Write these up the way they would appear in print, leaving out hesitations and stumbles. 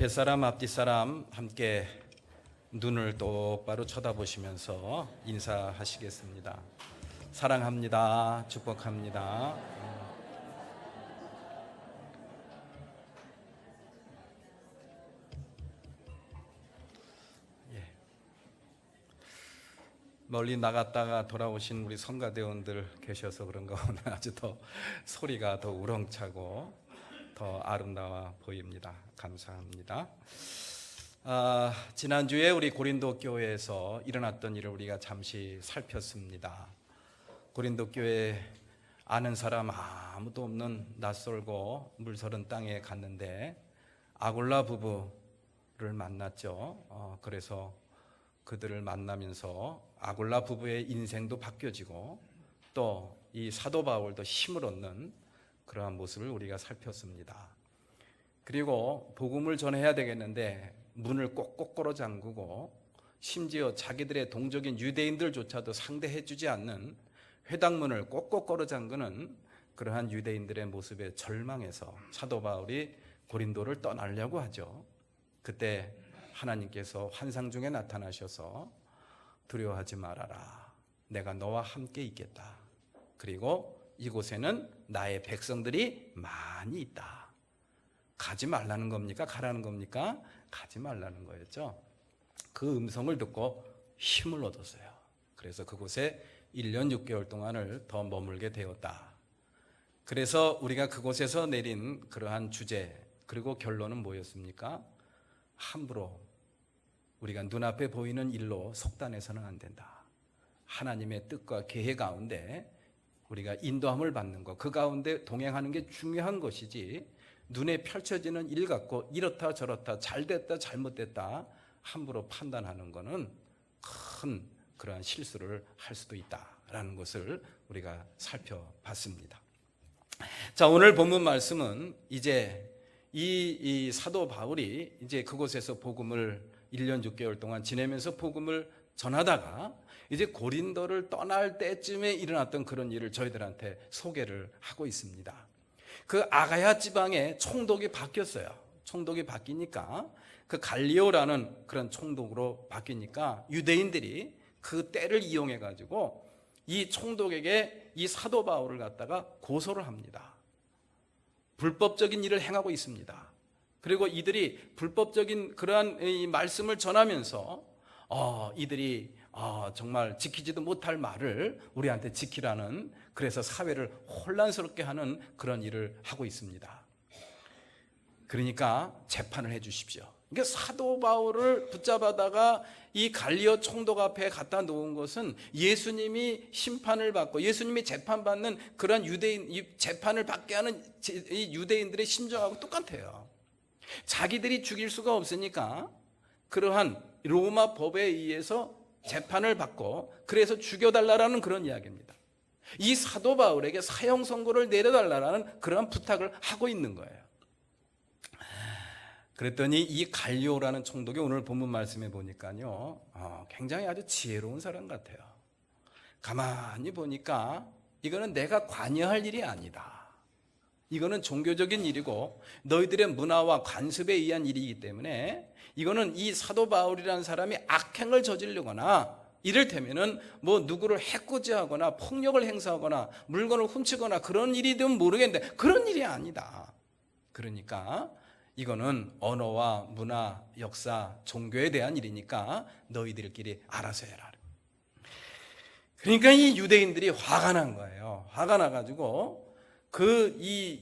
뱃사람 앞뒷사람 함께 눈을 똑바로 쳐다보시면서 인사하시겠습니다. 사랑합니다. 축복합니다. 멀리 나갔다가 돌아오신 우리 성가대원들 계셔서 그런가 오늘 아주 더 소리가 더 우렁차고 더 아름다워 보입니다. 감사합니다. 지난주에 우리 고린도 교회에서 일어났던 일을 우리가 잠시 살폈습니다. 고린도 교회 아는 사람 아무도 없는 낯설고 물서른 땅에 갔는데 아굴라 부부를 만났죠. 그래서 그들을 만나면서 아굴라 부부의 인생도 바뀌어지고 또 이 사도 바울도 힘을 얻는 그러한 모습을 우리가 살폈습니다. 그리고 복음을 전해야 되겠는데 문을 꼭꼭 걸어 잠그고 심지어 자기들의 동족인 유대인들조차도 상대해 주지 않는 회당문을 꼭꼭 걸어 잠그는 그러한 유대인들의 모습에 절망해서 사도 바울이 고린도를 떠나려고 하죠. 그때 하나님께서 환상 중에 나타나셔서 두려워하지 말아라. 내가 너와 함께 있겠다. 그리고 이곳에는 나의 백성들이 많이 있다. 가지 말라는 겁니까? 가라는 겁니까? 가지 말라는 거였죠. 그 음성을 듣고 힘을 얻었어요. 그래서 그곳에 1년 6개월 동안을 더 머물게 되었다. 그래서 우리가 그곳에서 내린 그러한 주제 그리고 결론은 뭐였습니까? 함부로 우리가 눈앞에 보이는 일로 속단해서는 안 된다. 하나님의 뜻과 계획 가운데 우리가 인도함을 받는 것, 그 가운데 동행하는 게 중요한 것이지 눈에 펼쳐지는 일 갖고 이렇다 저렇다 잘됐다 잘못됐다 함부로 판단하는 것은 큰 그러한 실수를 할 수도 있다라는 것을 우리가 살펴봤습니다. 자, 오늘 본문 말씀은 이제 이 사도 바울이 이제 그곳에서 복음을 1년 6개월 동안 지내면서 복음을 전하다가 이제 고린도를 떠날 때쯤에 일어났던 그런 일을 저희들한테 소개를 하고 있습니다. 그 아가야 지방에 총독이 바뀌었어요. 총독이 바뀌니까 그 갈리오라는 그런 총독으로 바뀌니까 유대인들이 그 때를 이용해 가지고 이 총독에게 이 사도 바울을 갖다가 고소를 합니다. 불법적인 일을 행하고 있습니다. 그리고 이들이 불법적인 그러한 이 말씀을 전하면서 이들이 정말 지키지도 못할 말을 우리한테 지키라는, 그래서 사회를 혼란스럽게 하는 그런 일을 하고 있습니다. 그러니까 재판을 해 주십시오. 그러니까 사도 바울을 붙잡아다가 이 갈리오 총독 앞에 갖다 놓은 것은 예수님이 심판을 받고 예수님이 재판받는 그런 유대인, 재판을 받게 하는 이 유대인들의 심정하고 똑같아요. 자기들이 죽일 수가 없으니까 그러한 로마 법에 의해서 재판을 받고 그래서 죽여달라는 그런 이야기입니다. 이 사도 바울에게 사형 선고를 내려달라는 그런 부탁을 하고 있는 거예요. 그랬더니 이 갈리오라는 총독이 오늘 본문 말씀에 보니까요, 굉장히 아주 지혜로운 사람 같아요. 가만히 보니까 이거는 내가 관여할 일이 아니다. 이거는 종교적인 일이고 너희들의 문화와 관습에 의한 일이기 때문에 이거는 이 사도 바울이라는 사람이 악행을 저지르거나 이를테면은 뭐 누구를 해코지하거나 폭력을 행사하거나 물건을 훔치거나 그런 일이 되면 모르겠는데 그런 일이 아니다. 그러니까 이거는 언어와 문화, 역사, 종교에 대한 일이니까 너희들끼리 알아서 해라. 그러니까 이 유대인들이 화가 난 거예요. 화가 나가지고 이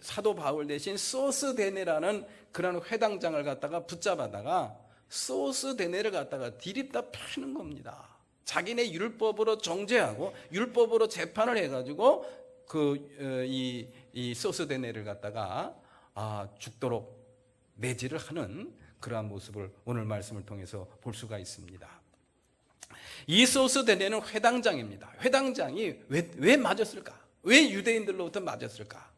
사도 바울 대신 소스데네라는 그런 회당장을 갖다가 붙잡아다가 소스데네를 갖다가 디립다 패는 겁니다. 자기네 율법으로 정죄하고 율법으로 재판을 해가지고 이 소스데네를 갖다가 죽도록 내지를 하는 그러한 모습을 오늘 말씀을 통해서 볼 수가 있습니다. 이 소스데네는 회당장입니다. 회당장이 왜 맞았을까? 왜 유대인들로부터 맞았을까?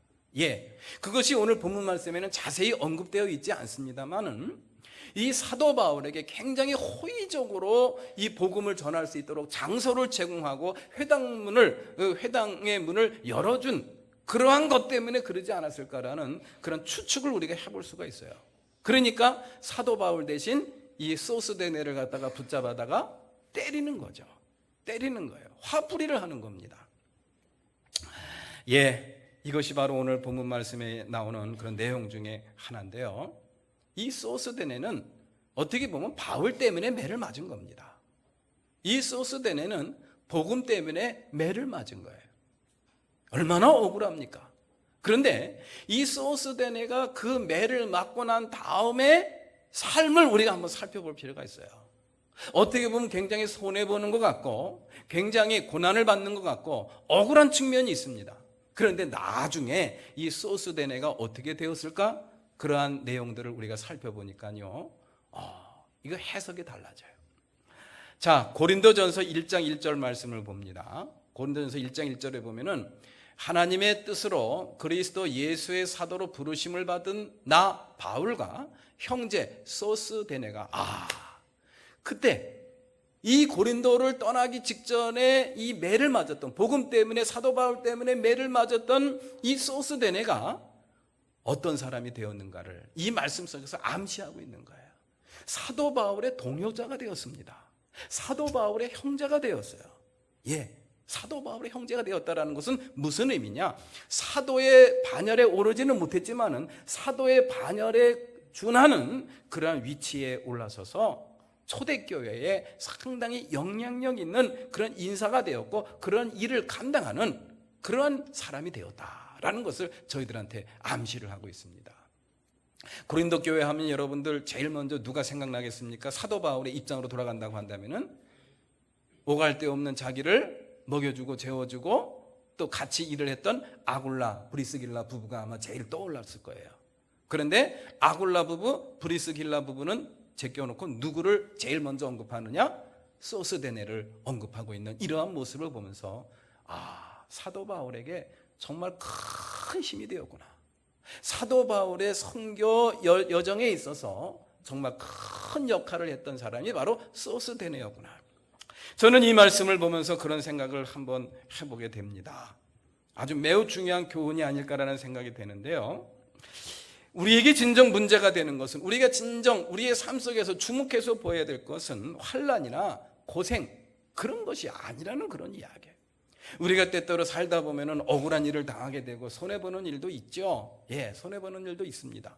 그것이 오늘 본문 말씀에는 자세히 언급되어 있지 않습니다만은 이 사도 바울에게 굉장히 호의적으로 이 복음을 전할 수 있도록 장소를 제공하고 회당의 문을 열어준 그러한 것 때문에 그러지 않았을까라는 그런 추측을 우리가 해볼 수가 있어요. 그러니까 사도 바울 대신 이 소스데네를 갖다가 붙잡아다가 때리는 거죠. 때리는 거예요. 화풀이를 하는 겁니다. 이것이 바로 오늘 본문 말씀에 나오는 그런 내용 중에 하나인데요. 이 소스데네는 어떻게 보면 바울 때문에 매를 맞은 겁니다. 이 소스데네는 복음 때문에 매를 맞은 거예요. 얼마나 억울합니까? 그런데 이 소스데네가 그 매를 맞고 난 다음에 삶을 우리가 한번 살펴볼 필요가 있어요. 어떻게 보면 굉장히 손해보는 것 같고 굉장히 고난을 받는 것 같고 억울한 측면이 있습니다. 그런데 나중에 이 소스데네가 어떻게 되었을까? 그러한 내용들을 우리가 살펴보니까요, 이거 해석이 달라져요. 자, 고린도전서 1장 1절 말씀을 봅니다. 고린도전서 1장 1절에 보면은 하나님의 뜻으로 그리스도 예수의 사도로 부르심을 받은 나 바울과 형제 소스데네가 그때 이 고린도를 떠나기 직전에 이 매를 맞았던, 복음 때문에, 사도 바울 때문에 매를 맞았던 이 소스데네가 어떤 사람이 되었는가를 이 말씀 속에서 암시하고 있는 거예요. 사도 바울의 동료자가 되었습니다. 사도 바울의 형제가 되었어요. 사도 바울의 형제가 되었다는 것은 무슨 의미냐? 사도의 반열에 오르지는 못했지만은 사도의 반열에 준하는 그러한 위치에 올라서서 초대교회에 상당히 영향력 있는 그런 인사가 되었고 그런 일을 감당하는 그러한 사람이 되었다라는 것을 저희들한테 암시를 하고 있습니다. 고린도 교회 하면 여러분들 제일 먼저 누가 생각나겠습니까? 사도 바울의 입장으로 돌아간다고 한다면은 오갈 데 없는 자기를 먹여주고 재워주고 또 같이 일을 했던 아굴라, 브리스길라 부부가 아마 제일 떠올랐을 거예요. 그런데 아굴라 부부, 브리스길라 부부는 제껴놓고 누구를 제일 먼저 언급하느냐? 소스데네를 언급하고 있는 이러한 모습을 보면서 사도 바울에게 정말 큰 힘이 되었구나. 사도 바울의 선교 여정에 있어서 정말 큰 역할을 했던 사람이 바로 소스데네였구나. 저는 이 말씀을 보면서 그런 생각을 한번 해보게 됩니다. 아주 매우 중요한 교훈이 아닐까라는 생각이 되는데요. 우리에게 진정 문제가 되는 것은, 우리가 진정 우리의 삶 속에서 주목해서 보아야 될 것은 환난이나 고생 그런 것이 아니라는 그런 이야기예요. 우리가 때때로 살다 보면은 억울한 일을 당하게 되고 손해보는 일도 있죠. 손해보는 일도 있습니다.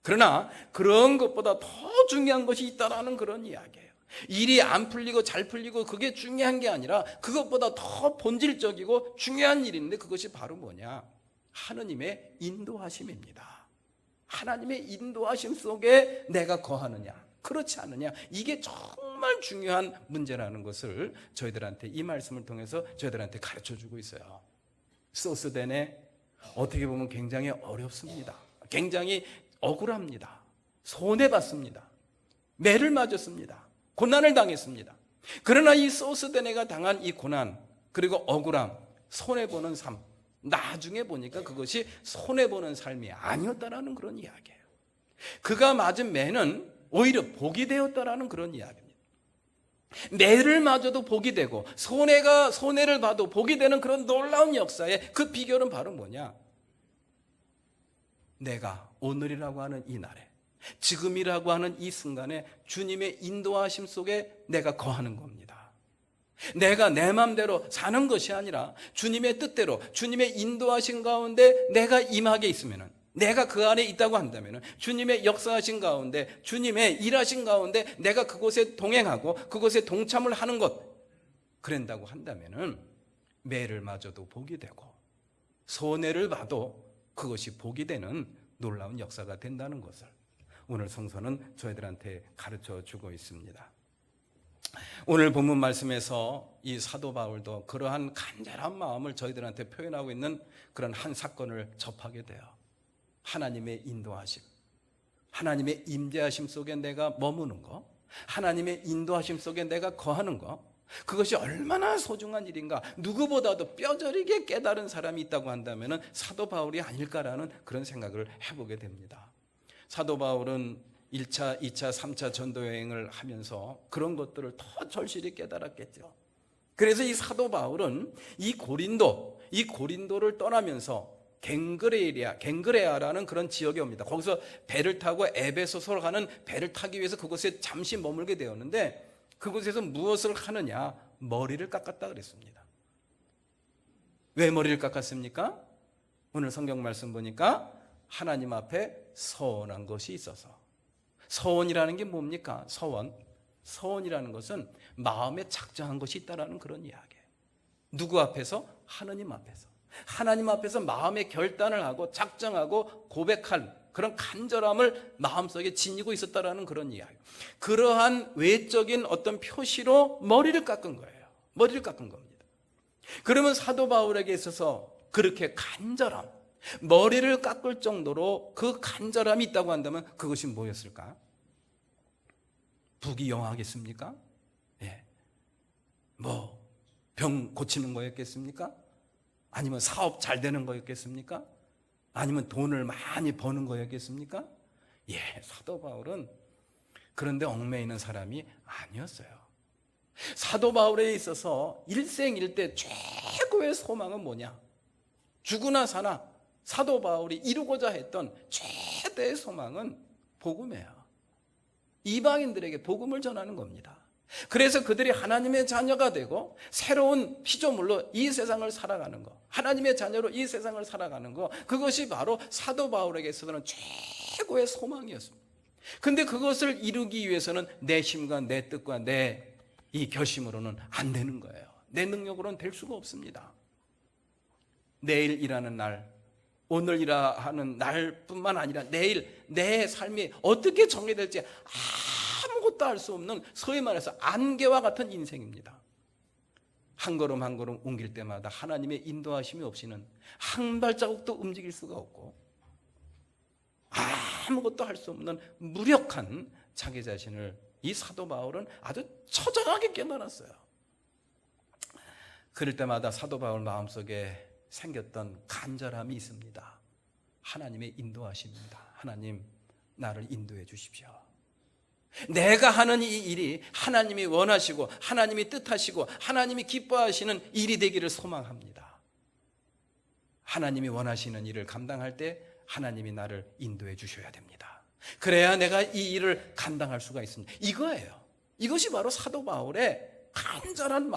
그러나 그런 것보다 더 중요한 것이 있다라는 그런 이야기예요. 일이 안 풀리고 잘 풀리고 그게 중요한 게 아니라 그것보다 더 본질적이고 중요한 일이 있는데 그것이 바로 뭐냐? 하느님의 인도하심입니다. 하나님의 인도하심 속에 내가 거하느냐, 그렇지 않느냐, 이게 정말 중요한 문제라는 것을 저희들한테 이 말씀을 통해서 저희들한테 가르쳐주고 있어요. 소스데네 어떻게 보면 굉장히 어렵습니다. 굉장히 억울합니다. 손해봤습니다. 매를 맞았습니다. 고난을 당했습니다. 그러나 이 소스데네가 당한 이 고난 그리고 억울함, 손해보는 삶, 나중에 보니까 그것이 손해보는 삶이 아니었다라는 그런 이야기예요. 그가 맞은 매는 오히려 복이 되었다라는 그런 이야기입니다. 매를 맞아도 복이 되고 손해를 봐도 복이 되는 그런 놀라운 역사의 그 비결은 바로 뭐냐? 내가 오늘이라고 하는 이 날에, 지금이라고 하는 이 순간에 주님의 인도하심 속에 내가 거하는 겁니다. 내가 내 마음대로 사는 것이 아니라 주님의 뜻대로 주님의 인도하신 가운데 내가 임하게 있으면은, 내가 그 안에 있다고 한다면은, 주님의 역사하신 가운데 주님의 일하신 가운데 내가 그곳에 동행하고 그곳에 동참을 하는 것, 그런다고 한다면은 매를 맞아도 복이 되고 손해를 봐도 그것이 복이 되는 놀라운 역사가 된다는 것을 오늘 성서는 저희들한테 가르쳐 주고 있습니다. 오늘 본문 말씀에서 이 사도 바울도 그러한 간절한 마음을 저희들한테 표현하고 있는 그런 한 사건을 접하게 돼요. 하나님의 인도하심, 하나님의 임재하심 속에 내가 머무는 거, 하나님의 인도하심 속에 내가 거하는 거, 그것이 얼마나 소중한 일인가. 누구보다도 뼈저리게 깨달은 사람이 있다고 한다면 사도 바울이 아닐까라는 그런 생각을 해보게 됩니다. 사도 바울은 1차, 2차, 3차 전도여행을 하면서 그런 것들을 더 절실히 깨달았겠죠. 그래서 이 사도 바울은 이 고린도를 떠나면서 갱그레아라는 그런 지역에 옵니다. 거기서 배를 타고 에베소서로 가는 배를 타기 위해서 그곳에 잠시 머물게 되었는데 그곳에서 무엇을 하느냐? 머리를 깎았다 그랬습니다. 왜 머리를 깎았습니까? 오늘 성경 말씀 보니까 하나님 앞에 서원한 것이 있어서. 서원이라는 게 뭡니까? 서원이라는 것은 마음에 작정한 것이 있다라는 그런 이야기예요. 누구 앞에서? 하나님 앞에서. 하나님 앞에서 마음의 결단을 하고 작정하고 고백할 그런 간절함을 마음속에 지니고 있었다라는 그런 이야기. 그러한 외적인 어떤 표시로 머리를 깎은 거예요. 머리를 깎은 겁니다. 그러면 사도 바울에게 있어서 그렇게 간절함, 머리를 깎을 정도로 그 간절함이 있다고 한다면 그것이 뭐였을까? 부귀영화겠습니까? 예. 병 고치는 거였겠습니까? 아니면 사업 잘 되는 거였겠습니까? 아니면 돈을 많이 버는 거였겠습니까? 예, 사도 바울은 그런데 얽매이는 사람이 아니었어요. 사도 바울에 있어서 일생일대 최고의 소망은 뭐냐? 죽으나 사나 사도 바울이 이루고자 했던 최대의 소망은 복음이에요. 이방인들에게 복음을 전하는 겁니다. 그래서 그들이 하나님의 자녀가 되고 새로운 피조물로 이 세상을 살아가는 것, 하나님의 자녀로 이 세상을 살아가는 것, 그것이 바로 사도 바울에게 있어서는 최고의 소망이었습니다. 근데 그것을 이루기 위해서는 내 힘과 내 뜻과 내 이 결심으로는 안 되는 거예요. 내 능력으로는 될 수가 없습니다. 내일 일하는 날, 오늘 일하는 날뿐만 아니라 내일 내 삶이 어떻게 정리될지 아무것도 알 수 없는 소위 말해서 안개와 같은 인생입니다. 한 걸음 한 걸음 옮길 때마다 하나님의 인도하심이 없이는 한 발자국도 움직일 수가 없고 아무것도 할 수 없는 무력한 자기 자신을 이 사도 바울은 아주 처절하게 깨달았어요. 그럴 때마다 사도 바울 마음속에 생겼던 간절함이 있습니다. 하나님의 인도하십니다. 하나님, 나를 인도해 주십시오. 내가 하는 이 일이 하나님이 원하시고 하나님이 뜻하시고 하나님이 기뻐하시는 일이 되기를 소망합니다. 하나님이 원하시는 일을 감당할 때 하나님이 나를 인도해 주셔야 됩니다. 그래야 내가 이 일을 감당할 수가 있습니다. 이거예요. 이것이 바로 사도 바울의 간절한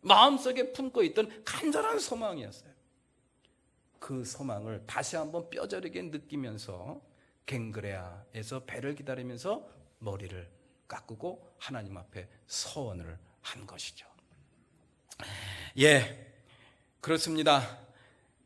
마음속에 품고 있던 간절한 소망이었어요. 그 소망을 다시 한번 뼈저리게 느끼면서 갱그레아에서 배를 기다리면서 머리를 깎고 하나님 앞에 서원을 한 것이죠. 예, 그렇습니다.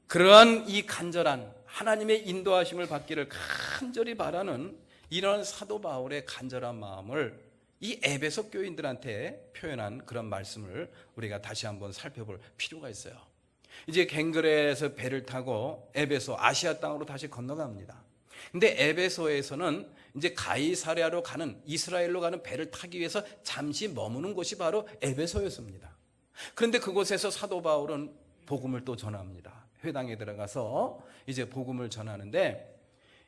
그러한 이 간절한 하나님의 인도하심을 받기를 간절히 바라는 이런 사도 바울의 간절한 마음을 이 에베소 교인들한테 표현한 그런 말씀을 우리가 다시 한번 살펴볼 필요가 있어요. 이제 갱그레에서 배를 타고 에베소 아시아 땅으로 다시 건너갑니다. 근데 에베소에서는 이제 가이사랴로 가는 이스라엘로 가는 배를 타기 위해서 잠시 머무는 곳이 바로 에베소였습니다. 그런데 그곳에서 사도 바울은 복음을 또 전합니다. 회당에 들어가서 이제 복음을 전하는데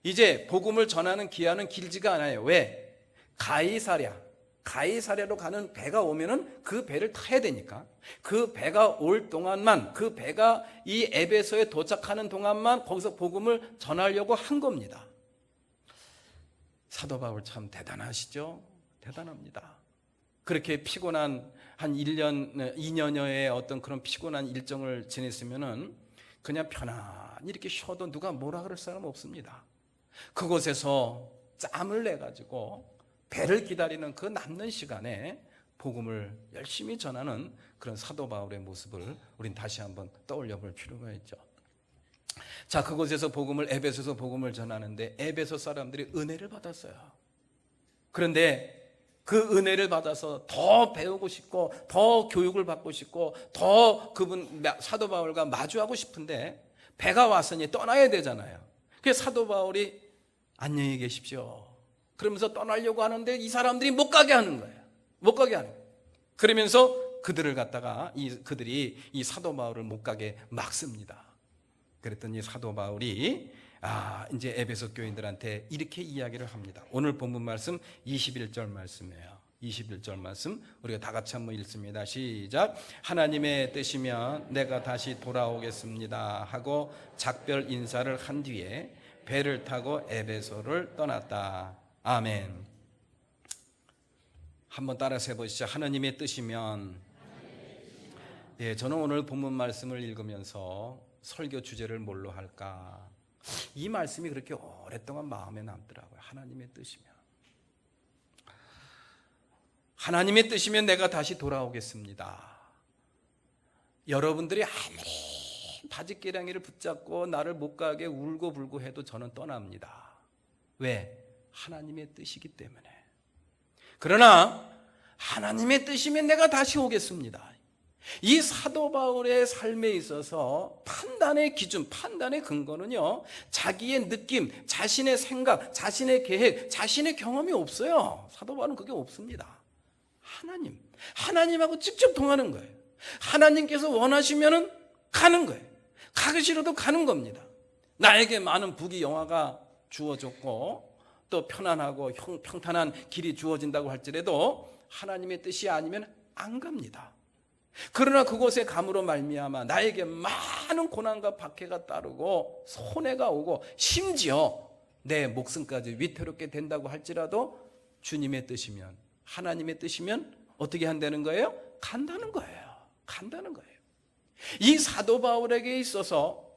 이제 복음을 전하는 기한은 길지가 않아요. 왜? 가이사랴로 가는 배가 오면은 그 배를 타야 되니까 그 배가 올 동안만 그 배가 이 에베소에 도착하는 동안만 거기서 복음을 전하려고 한 겁니다. 사도 바울 참 대단하시죠? 대단합니다. 그렇게 피곤한 한 1년, 2년여의 어떤 그런 피곤한 일정을 지냈으면은 그냥 편안히 이렇게 쉬어도 누가 뭐라 그럴 사람 없습니다. 그곳에서 짬을 내가지고 배를 기다리는 그 남는 시간에 복음을 열심히 전하는 그런 사도 바울의 모습을 우린 다시 한번 떠올려 볼 필요가 있죠. 자, 그곳에서 에베소에서 복음을 전하는데 에베소 사람들이 은혜를 받았어요. 그런데 그 은혜를 받아서 더 배우고 싶고 더 교육을 받고 싶고 더 사도 바울과 마주하고 싶은데 배가 왔으니 떠나야 되잖아요. 그래서 사도 바울이 안녕히 계십시오 그러면서 떠나려고 하는데 이 사람들이 못 가게 하는 거예요. 못 가게 하는 거예요. 그러면서 그들이 이 사도 바울을 못 가게 막습니다. 그랬더니 사도 바울이 이제 에베소 교인들한테 이렇게 이야기를 합니다. 오늘 본문 말씀 21절 말씀이에요. 21절 말씀 우리가 다 같이 한번 읽습니다. 시작. 하나님의 뜻이면 내가 다시 돌아오겠습니다 하고 작별 인사를 한 뒤에 배를 타고 에베소를 떠났다. 아멘. 한번 따라서 해보시죠. 하나님의 뜻이면. 예, 저는 오늘 본문 말씀을 읽으면서 설교 주제를 뭘로 할까? 이 말씀이 그렇게 오랫동안 마음에 남더라고요. 하나님의 뜻이면. 하나님의 뜻이면 내가 다시 돌아오겠습니다. 여러분들이 아무리 바지기랑이를 붙잡고 나를 못 가게 울고불고 해도 저는 떠납니다. 왜? 하나님의 뜻이기 때문에. 그러나 하나님의 뜻이면 내가 다시 오겠습니다. 이 사도 바울의 삶에 있어서 판단의 기준, 판단의 근거는요, 자기의 느낌, 자신의 생각, 자신의 계획, 자신의 경험이 없어요. 사도 바울은 그게 없습니다. 하나님하고 직접 통하는 거예요. 하나님께서 원하시면은 가는 거예요. 가기 싫어도 가는 겁니다. 나에게 많은 부귀 영화가 주어졌고 또 편안하고 평탄한 길이 주어진다고 할지라도 하나님의 뜻이 아니면 안 갑니다. 그러나 그곳에 감으로 말미암아 나에게 많은 고난과 박해가 따르고 손해가 오고 심지어 내 목숨까지 위태롭게 된다고 할지라도 주님의 뜻이면, 하나님의 뜻이면 어떻게 한다는 거예요? 간다는 거예요. 간다는 거예요. 이 사도 바울에게 있어서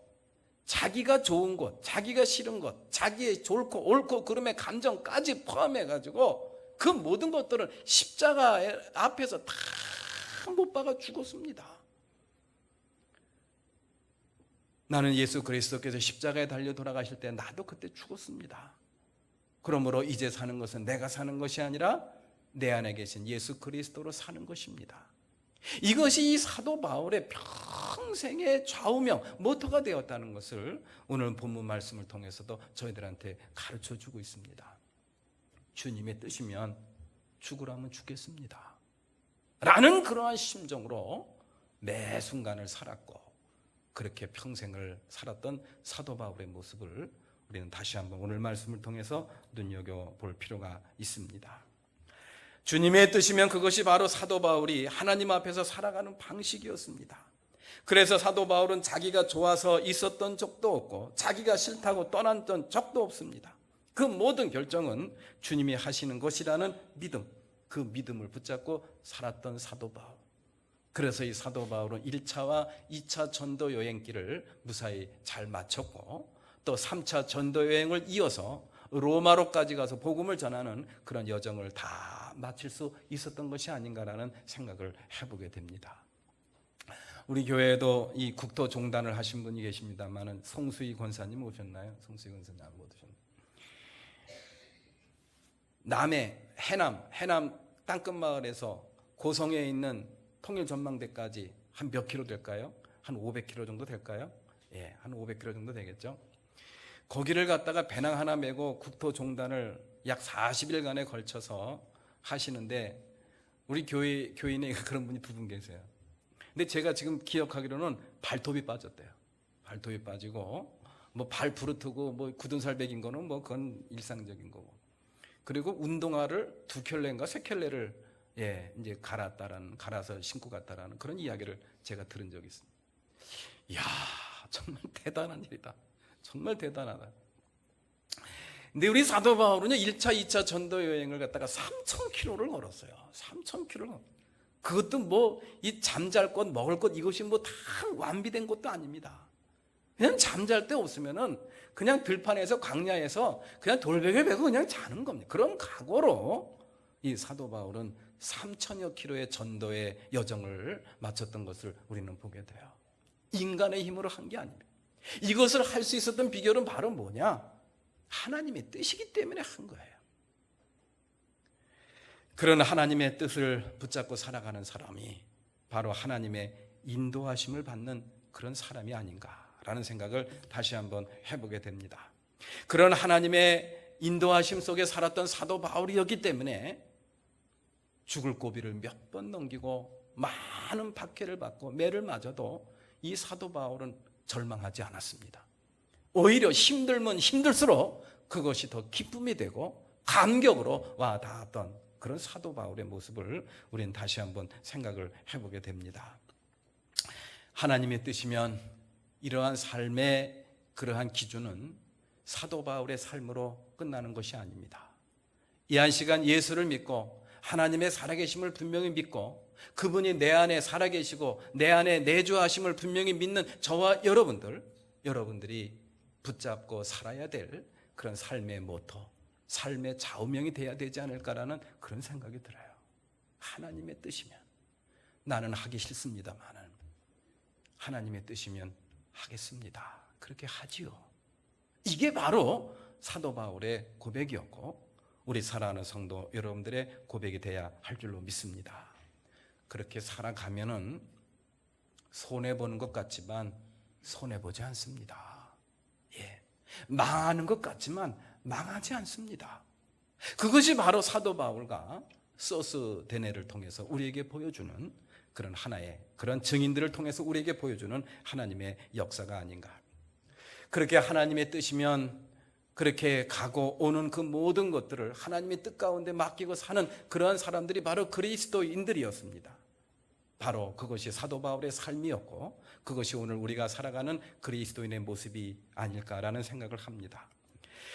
자기가 좋은 것, 자기가 싫은 것, 자기의 좋고 옳고 그름의 감정까지 포함해가지고 그 모든 것들은 십자가 앞에서 다 못 박아 죽었습니다. 나는 예수 그리스도께서 십자가에 달려 돌아가실 때 나도 그때 죽었습니다. 그러므로 이제 사는 것은 내가 사는 것이 아니라 내 안에 계신 예수 그리스도로 사는 것입니다. 이것이 이 사도 바울의 평생의 좌우명, 모토가 되었다는 것을 오늘 본문 말씀을 통해서도 저희들한테 가르쳐주고 있습니다. 주님의 뜻이면 죽으라면 죽겠습니다 라는 그러한 심정으로 매 순간을 살았고 그렇게 평생을 살았던 사도 바울의 모습을 우리는 다시 한번 오늘 말씀을 통해서 눈여겨볼 필요가 있습니다. 주님의 뜻이면 그것이 바로 사도 바울이 하나님 앞에서 살아가는 방식이었습니다. 그래서 사도 바울은 자기가 좋아서 있었던 적도 없고 자기가 싫다고 떠났던 적도 없습니다. 그 모든 결정은 주님이 하시는 것이라는 믿음, 그 믿음을 붙잡고 살았던 사도 바울. 그래서 이 사도 바울은 1차와 2차 전도 여행길을 무사히 잘 마쳤고 또 3차 전도 여행을 이어서 로마로까지 가서 복음을 전하는 그런 여정을 다 마칠 수 있었던 것이 아닌가라는 생각을 해보게 됩니다. 우리 교회에도 이 국토 종단을 하신 분이 계십니다만은 송수희 권사님 오셨나요? 송수희 권사님 안 오셨나요? 남해 해남 땅끝마을에서 고성에 있는 통일전망대까지 한 몇 킬로 될까요? 한 500킬로 정도 될까요? 예, 한 500킬로 정도 되겠죠. 거기를 갔다가 배낭 하나 메고 국토 종단을 약 40일간에 걸쳐서 하시는데 우리 교인에 그런 분이 두 분 계세요. 근데 제가 지금 기억하기로는 발톱이 빠졌대요. 발톱이 빠지고 뭐 발 부르트고 뭐 굳은 살 베긴 거는 뭐 그건 일상적인 거고. 그리고 운동화를 2켤레인가 3켤레를 이제 갈아서 신고 갔다라는 그런 이야기를 제가 들은 적이 있습니다. 이야, 정말 대단한 일이다. 정말 대단하다. 근데 우리 사도 바울은요, 1차, 2차 전도 여행을 갔다가 3,000km를 걸었어요. 3,000km를. 그것도 뭐, 이 잠잘 것, 먹을 것, 이것이 뭐 다 완비된 것도 아닙니다. 그냥 잠잘 데 없으면은 그냥 들판에서 광야에서 그냥 돌베개 베고 그냥 자는 겁니다. 그런 각오로 이 사도 바울은 3,000여 킬로의 전도의 여정을 마쳤던 것을 우리는 보게 돼요. 인간의 힘으로 한 게 아닙니다. 이것을 할 수 있었던 비결은 바로 뭐냐? 하나님의 뜻이기 때문에 한 거예요. 그런 하나님의 뜻을 붙잡고 살아가는 사람이 바로 하나님의 인도하심을 받는 그런 사람이 아닌가라는 생각을 다시 한번 해보게 됩니다. 그런 하나님의 인도하심 속에 살았던 사도 바울이었기 때문에 죽을 고비를 몇 번 넘기고 많은 박해를 받고 매를 맞아도 이 사도 바울은 절망하지 않았습니다. 오히려 힘들면 힘들수록 그것이 더 기쁨이 되고 감격으로 와 닿았던 그런 사도 바울의 모습을 우리는 다시 한번 생각을 해보게 됩니다. 하나님의 뜻이면 이러한 삶의 그러한 기준은 사도 바울의 삶으로 끝나는 것이 아닙니다. 이 한 시간 예수를 믿고 하나님의 살아계심을 분명히 믿고 그분이 내 안에 살아계시고 내 안에 내주하심을 분명히 믿는 저와 여러분들이 붙잡고 살아야 될 그런 삶의 모토, 삶의 좌우명이 돼야 되지 않을까라는 그런 생각이 들어요. 하나님의 뜻이면 나는 하기 싫습니다만 하나님의 뜻이면 하겠습니다. 그렇게 하지요. 이게 바로 사도 바울의 고백이었고 우리 사랑하는 성도 여러분들의 고백이 돼야 할 줄로 믿습니다. 그렇게 살아가면은 손해보는 것 같지만 손해보지 않습니다. 망하는 것 같지만 망하지 않습니다. 그것이 바로 사도 바울과 소스데네를 통해서 우리에게 보여주는 그런 하나의 그런 증인들을 통해서 우리에게 보여주는 하나님의 역사가 아닌가. 그렇게 하나님의 뜻이면 그렇게 가고 오는 그 모든 것들을 하나님의 뜻 가운데 맡기고 사는 그러한 사람들이 바로 그리스도인들이었습니다. 바로 그것이 사도 바울의 삶이었고 그것이 오늘 우리가 살아가는 그리스도인의 모습이 아닐까라는 생각을 합니다.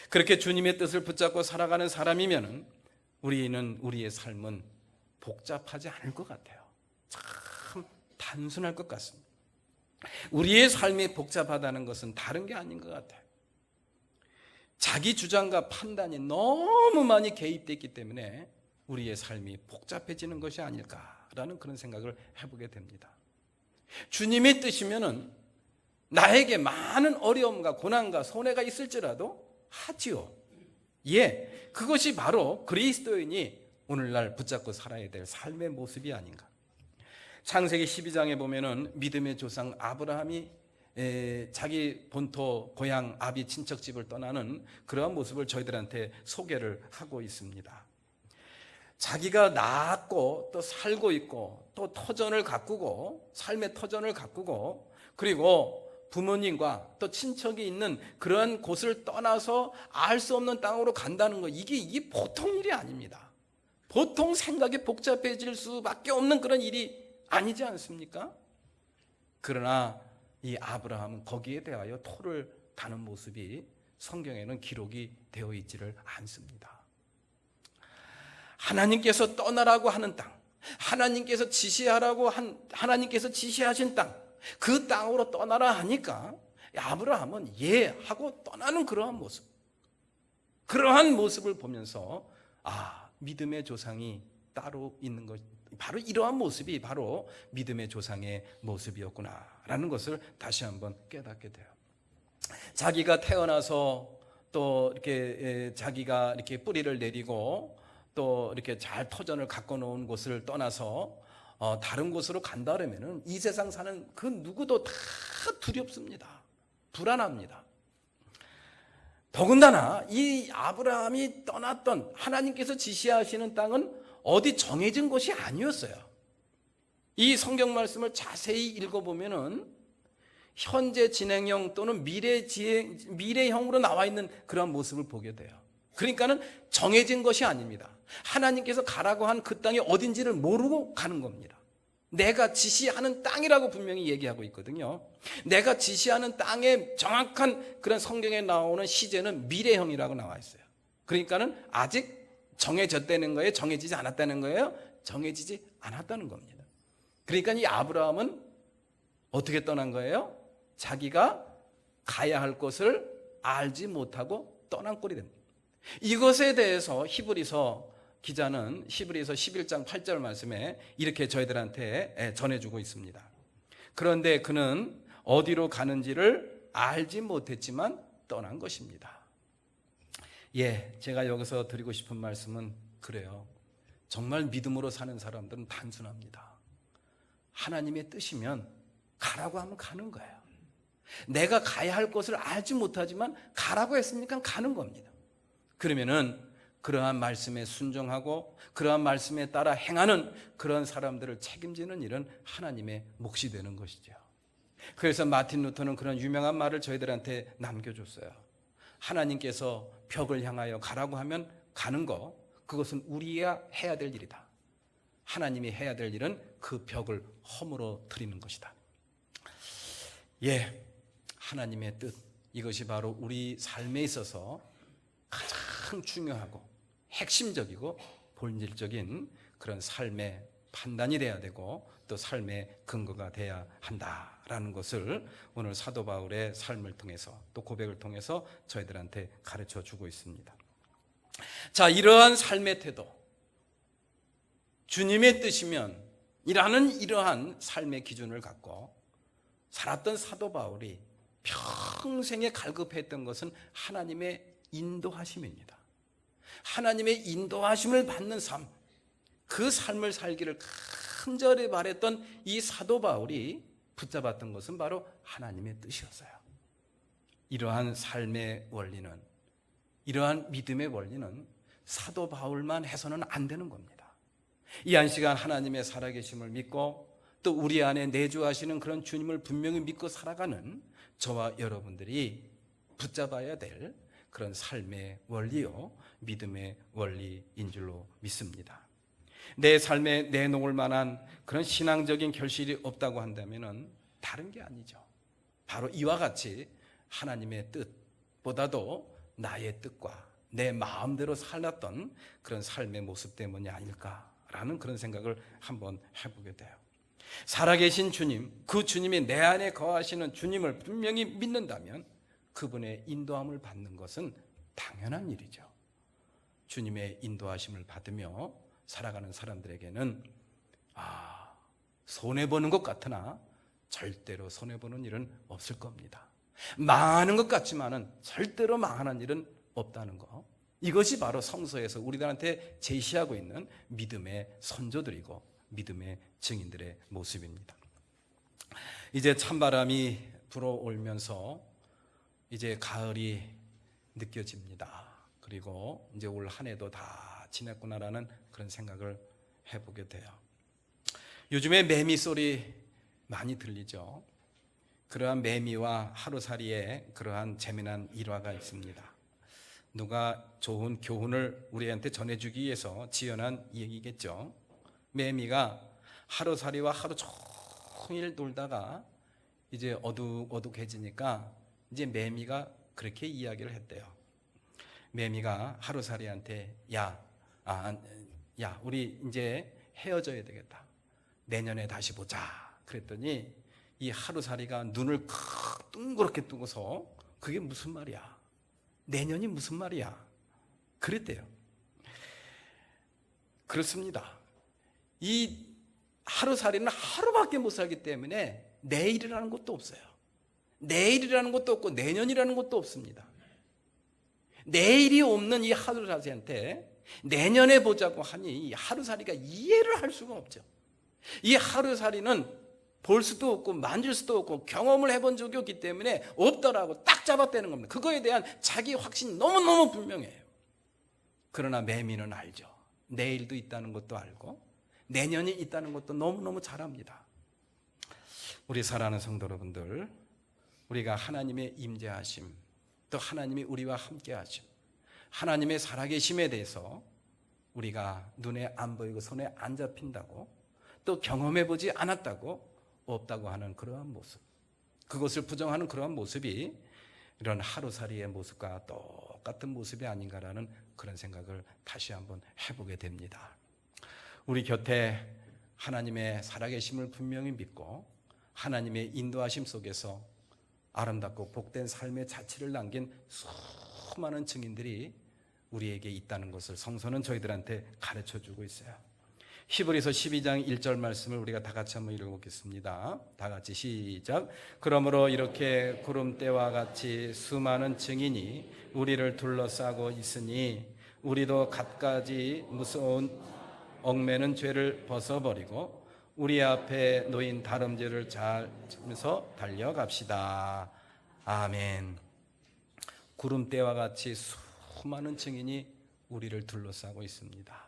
그렇게 주님의 뜻을 붙잡고 살아가는 사람이면 우리의 삶은 복잡하지 않을 것 같아요. 참 단순할 것 같습니다. 우리의 삶이 복잡하다는 것은 다른 게 아닌 것 같아요. 자기 주장과 판단이 너무 많이 개입되어 있기 때문에 우리의 삶이 복잡해지는 것이 아닐까라는 그런 생각을 해보게 됩니다. 주님의 뜻이면은 나에게 많은 어려움과 고난과 손해가 있을지라도 하지요. 그것이 바로 그리스도인이 오늘날 붙잡고 살아야 될 삶의 모습이 아닌가. 창세기 12장에 보면은 믿음의 조상 아브라함이 자기 본토 고향 아비 친척집을 떠나는 그러한 모습을 저희들한테 소개를 하고 있습니다. 자기가 낳았고 또 살고 있고 또 터전을 가꾸고 삶의 터전을 가꾸고 그리고 부모님과 또 친척이 있는 그런 곳을 떠나서 알 수 없는 땅으로 간다는 거 이게 보통 일이 아닙니다. 보통 생각이 복잡해질 수밖에 없는 그런 일이 아니지 않습니까? 그러나 이 아브라함은 거기에 대하여 토를 다는 모습이 성경에는 기록이 되어 있지를 않습니다. 하나님께서 떠나라고 하는 땅, 하나님께서 지시하신 땅, 그 땅으로 떠나라 하니까 아브라함은 하고 떠나는 그러한 모습, 그러한 모습을 보면서 믿음의 조상이 따로 있는 것, 바로 이러한 모습이 바로 믿음의 조상의 모습이었구나라는 것을 다시 한번 깨닫게 돼요. 자기가 태어나서 또 이렇게 자기가 이렇게 뿌리를 내리고 또 이렇게 잘 터전을 갖고 놓은 곳을 떠나서 다른 곳으로 간다 그러면은 이 세상 사는 그 누구도 다 두렵습니다. 불안합니다. 더군다나 이 아브라함이 떠났던 하나님께서 지시하시는 땅은 어디 정해진 곳이 아니었어요. 이 성경 말씀을 자세히 읽어보면은 현재 진행형 또는 미래형으로 나와 있는 그런 모습을 보게 돼요. 그러니까는 정해진 것이 아닙니다. 하나님께서 가라고 한 그 땅이 어딘지를 모르고 가는 겁니다. 내가 지시하는 땅이라고 분명히 얘기하고 있거든요. 내가 지시하는 땅의 정확한 그런 성경에 나오는 시제는 미래형이라고 나와 있어요. 그러니까는 아직 정해졌다는 거예요? 정해지지 않았다는 거예요? 정해지지 않았다는 겁니다. 그러니까 이 아브라함은 어떻게 떠난 거예요? 자기가 가야 할 곳을 알지 못하고 떠난 꼴이 됩니다. 이것에 대해서 히브리서 기자는 히브리서 11장 8절 말씀에 이렇게 저희들한테 전해주고 있습니다. 그런데 그는 어디로 가는지를 알지 못했지만 떠난 것입니다. 제가 여기서 드리고 싶은 말씀은 그래요. 정말 믿음으로 사는 사람들은 단순합니다. 하나님의 뜻이면 가라고 하면 가는 거예요. 내가 가야 할 곳을 알지 못하지만 가라고 했으니까 가는 겁니다. 그러면은 그러한 말씀에 순종하고 그러한 말씀에 따라 행하는 그런 사람들을 책임지는 일은 하나님의 몫이 되는 것이죠. 그래서 마틴 루터는 그런 유명한 말을 저희들한테 남겨줬어요. 하나님께서 벽을 향하여 가라고 하면 가는 거, 그것은 우리가 해야 될 일이다. 하나님이 해야 될 일은 그 벽을 허물어 드리는 것이다. 예, 하나님의 뜻, 이것이 바로 우리 삶에 있어서 가장 중요하고 핵심적이고 본질적인 그런 삶의 판단이 돼야 되고 또 삶의 근거가 돼야 한다라는 것을 오늘 사도 바울의 삶을 통해서 또 고백을 통해서 저희들한테 가르쳐 주고 있습니다. 자, 이러한 삶의 태도, 주님의 뜻이면 이러한 삶의 기준을 갖고 살았던 사도 바울이 평생에 갈급했던 것은 하나님의 인도하심입니다. 하나님의 인도하심을 받는 삶, 그 삶을 살기를 간절히 바랬던 이 사도 바울이 붙잡았던 것은 바로 하나님의 뜻이었어요. 이러한 삶의 원리는, 이러한 믿음의 원리는 사도 바울만 해서는 안 되는 겁니다. 이 한 시간 하나님의 살아계심을 믿고 또 우리 안에 내주하시는 그런 주님을 분명히 믿고 살아가는 저와 여러분들이 붙잡아야 될 그런 삶의 원리요, 믿음의 원리인 줄로 믿습니다. 내 삶에 내놓을 만한 그런 신앙적인 결실이 없다고 한다면 다른 게 아니죠. 바로 이와 같이 하나님의 뜻보다도 나의 뜻과 내 마음대로 살았던 그런 삶의 모습 때문이 아닐까라는 그런 생각을 한번 해보게 돼요. 살아계신 주님, 그 주님이 내 안에 거하시는 주님을 분명히 믿는다면 그분의 인도함을 받는 것은 당연한 일이죠. 주님의 인도하심을 받으며 살아가는 사람들에게는 손해보는 것 같으나 절대로 손해보는 일은 없을 겁니다. 망하는 것 같지만은 절대로 망하는 일은 없다는 거, 이것이 바로 성서에서 우리들한테 제시하고 있는 믿음의 선조들이고 믿음의 증인들의 모습입니다. 이제 찬바람이 불어오면서 이제 가을이 느껴집니다. 그리고 이제 올 한 해도 다 지냈구나라는 그런 생각을 해보게 돼요. 요즘에 매미 소리 많이 들리죠. 그러한 매미와 하루살이의 그러한 재미난 일화가 있습니다. 누가 좋은 교훈을 우리한테 전해주기 위해서 지어낸 얘기겠죠. 매미가 하루살이와 하루 종일 놀다가 이제 어둑어둑해지니까 이제 매미가 그렇게 이야기를 했대요. 매미가 하루살이한테 야, 우리 이제 헤어져야 되겠다. 내년에 다시 보자. 그랬더니 이 하루살이가 눈을 둥그렇게 뜨고서 그게 무슨 말이야? 내년이 무슨 말이야? 그랬대요. 그렇습니다. 이 하루살이는 하루밖에 못 살기 때문에 내일이라는 것도 없어요. 내일이라는 것도 없고 내년이라는 것도 없습니다. 내일이 없는 이 하루살이한테 내년에 보자고 하니 이 하루살이가 이해를 할 수가 없죠. 이 하루살이는 볼 수도 없고 만질 수도 없고 경험을 해본 적이 없기 때문에 없더라고 딱 잡았다는 겁니다. 그거에 대한 자기 확신이 너무너무 분명해요. 그러나 매미는 알죠. 내일도 있다는 것도 알고 내년이 있다는 것도 너무너무 잘 압니다. 우리 사랑하는 성도 여러분들, 우리가 하나님의 임재하심, 또 하나님이 우리와 함께 하심, 하나님의 살아계심에 대해서 우리가 눈에 안 보이고 손에 안 잡힌다고, 또 경험해보지 않았다고, 없다고 하는 그러한 모습, 그것을 부정하는 그러한 모습이 이런 하루살이의 모습과 똑같은 모습이 아닌가라는 그런 생각을 다시 한번 해보게 됩니다. 우리 곁에 하나님의 살아계심을 분명히 믿고 하나님의 인도하심 속에서 아름답고 복된 삶의 자취를 남긴 수많은 증인들이 우리에게 있다는 것을 성서는 저희들한테 가르쳐주고 있어요. 히브리서 12장 1절 말씀을 우리가 다 같이 한번 읽어보겠습니다. 다 같이 시작. 그러므로 이렇게 구름대와 같이 수많은 증인이 우리를 둘러싸고 있으니 우리도 갖가지 무서운 얽매는 죄를 벗어버리고 우리 앞에 놓인 다름질을 잘 지면서 달려갑시다. 아멘. 구름대와 같이 수많은 증인이 우리를 둘러싸고 있습니다.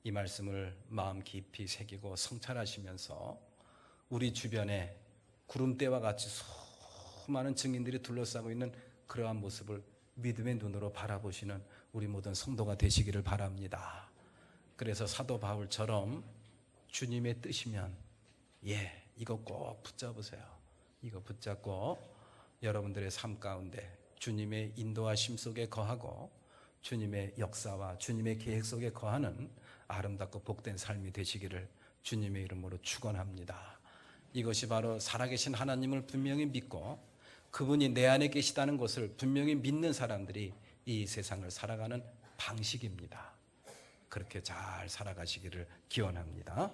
이 말씀을 마음 깊이 새기고 성찰하시면서 우리 주변에 구름대와 같이 수많은 증인들이 둘러싸고 있는 그러한 모습을 믿음의 눈으로 바라보시는 우리 모든 성도가 되시기를 바랍니다. 그래서 사도 바울처럼 주님의 뜻이면 이거 꼭 붙잡으세요. 이거 붙잡고 여러분들의 삶 가운데 주님의 인도하심 속에 거하고 주님의 역사와 주님의 계획 속에 거하는 아름답고 복된 삶이 되시기를 주님의 이름으로 축원합니다. 이것이 바로 살아계신 하나님을 분명히 믿고 그분이 내 안에 계시다는 것을 분명히 믿는 사람들이 이 세상을 살아가는 방식입니다. 그렇게 잘 살아가시기를 기원합니다.